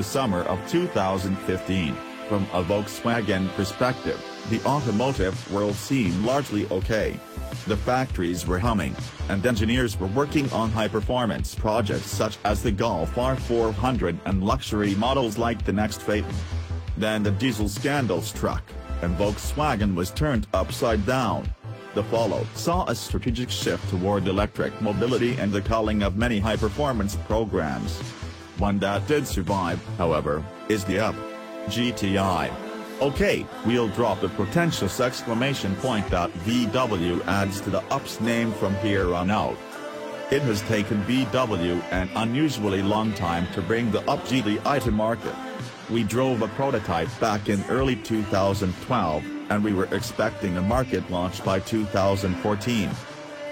summer of 2015. From a Volkswagen perspective, the automotive world seemed largely okay. The factories were humming, and engineers were working on high-performance projects such as the Golf R400 and luxury models like the next Phaeton. Then the diesel scandal struck, and Volkswagen was turned upside down. The fallout saw a strategic shift toward electric mobility and the culling of many high-performance programs. One that did survive, however, is the UP GTI. Okay, we'll drop the pretentious exclamation point that VW adds to the UP's name from here on out. It has taken VW an unusually long time to bring the UP GTI to market. We drove a prototype back in early 2012, and we were expecting a market launch by 2014.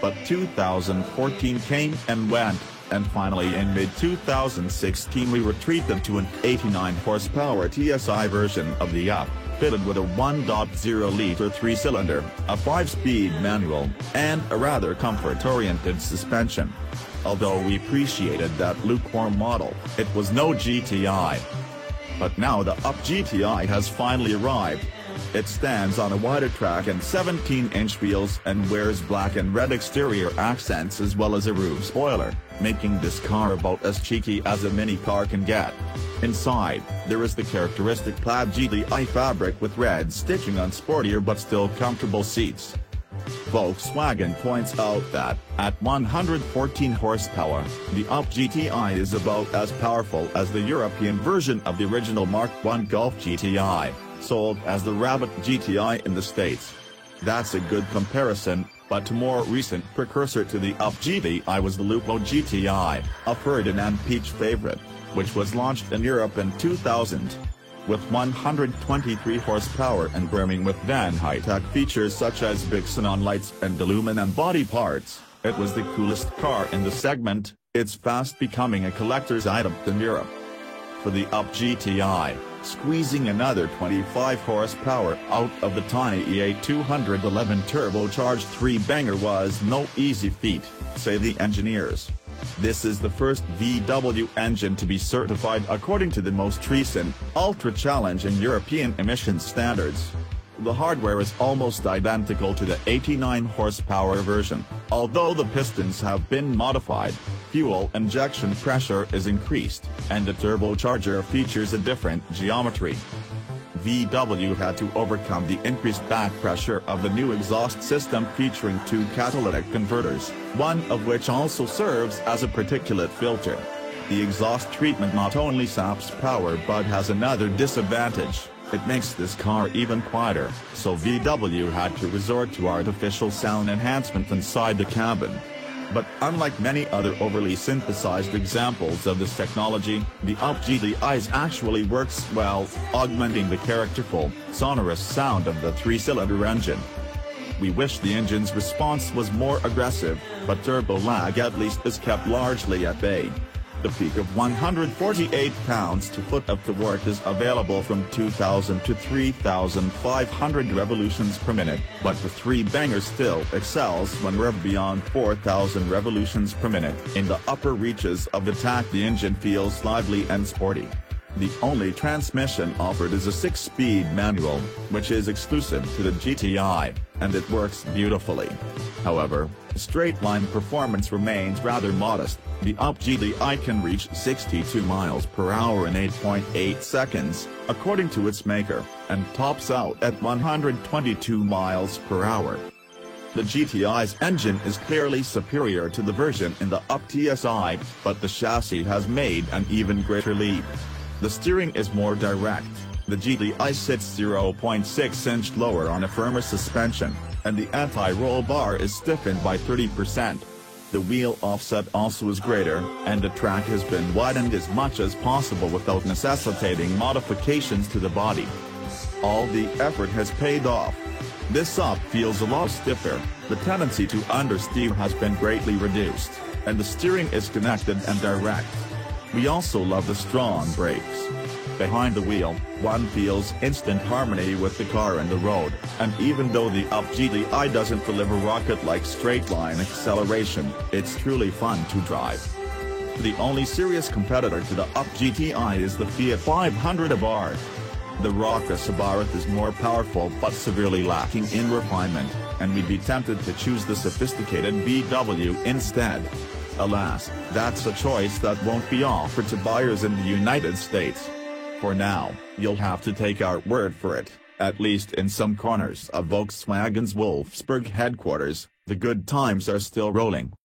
But 2014 came and went, and finally in mid-2016 we were treated to an 89-horsepower TSI version of the UP, fitted with a 1.0-liter 3-cylinder, a 5-speed manual, and a rather comfort-oriented suspension. Although we appreciated that lukewarm model, it was no GTI. But now the UP GTI has finally arrived. It stands on a wider track and 17-inch wheels and wears black and red exterior accents as well as a roof spoiler, making this car about as cheeky as a mini car can get. Inside, there is the characteristic plaid GTI fabric with red stitching on sportier but still comfortable seats. Volkswagen points out that, at 114 horsepower, the UP GTI is about as powerful as the European version of the original Mark I Golf GTI, sold as the Rabbit GTI in the States. That's a good comparison, but a more recent precursor to the UP GTI was the Lupo GTI, a Ferdinand Piëch favorite, which was launched in Europe in 2000. With 123 horsepower and brimming with then high-tech features such as big xenon lights and aluminum body parts, it was the coolest car in the segment. It's fast becoming a collector's item in Europe. For the UP GTI, squeezing another 25 horsepower out of the tiny EA 211 turbocharged 3-banger was no easy feat, say the engineers. This is the first VW engine to be certified according to the most recent Ultra Challenge and European emissions standards. The hardware is almost identical to the 89 horsepower version, although the pistons have been modified, fuel injection pressure is increased, and the turbocharger features a different geometry. VW had to overcome the increased back pressure of the new exhaust system featuring 2 catalytic converters, one of which also serves as a particulate filter. The exhaust treatment not only saps power but has another disadvantage: it makes this car even quieter, so VW had to resort to artificial sound enhancement inside the cabin. But unlike many other overly synthesized examples of this technology, the UP GTI actually works well, augmenting the characterful, sonorous sound of the 3-cylinder engine. We wish the engine's response was more aggressive, but turbo lag at least is kept largely at bay. The peak of 148 pounds-to-foot of torque is available from 2,000 to 3,500 revolutions per minute, but the 3-banger still excels when revved beyond 4,000 revolutions per minute. In the upper reaches of the TAC, the engine feels lively and sporty. The only transmission offered is a 6-speed manual, which is exclusive to the GTI, and it works beautifully. However, straight-line performance remains rather modest. The UP GTI can reach 62 miles per hour in 8.8 seconds, according to its maker, and tops out at 122 miles per hour. The GTI's engine is clearly superior to the version in the UP TSI, but the chassis has made an even greater leap. The steering is more direct. The GTI sits 0.6 inch lower on a firmer suspension, and the anti-roll bar is stiffened by 30%. The wheel offset also is greater, and the track has been widened as much as possible without necessitating modifications to the body. All the effort has paid off. This UP feels a lot stiffer, the tendency to understeer has been greatly reduced, and the steering is connected and direct. We also love the strong brakes. Behind the wheel, one feels instant harmony with the car and the road, and even though the UP GTI doesn't deliver rocket-like straight-line acceleration, it's truly fun to drive. The only serious competitor to the Up GTI is the Fiat 500 Abarth. The raucous Abarth is more powerful but severely lacking in refinement, and we'd be tempted to choose the sophisticated VW instead. Alas, that's a choice that won't be offered to buyers in the United States. For now, you'll have to take our word for it. At least in some corners of Volkswagen's Wolfsburg headquarters, the good times are still rolling.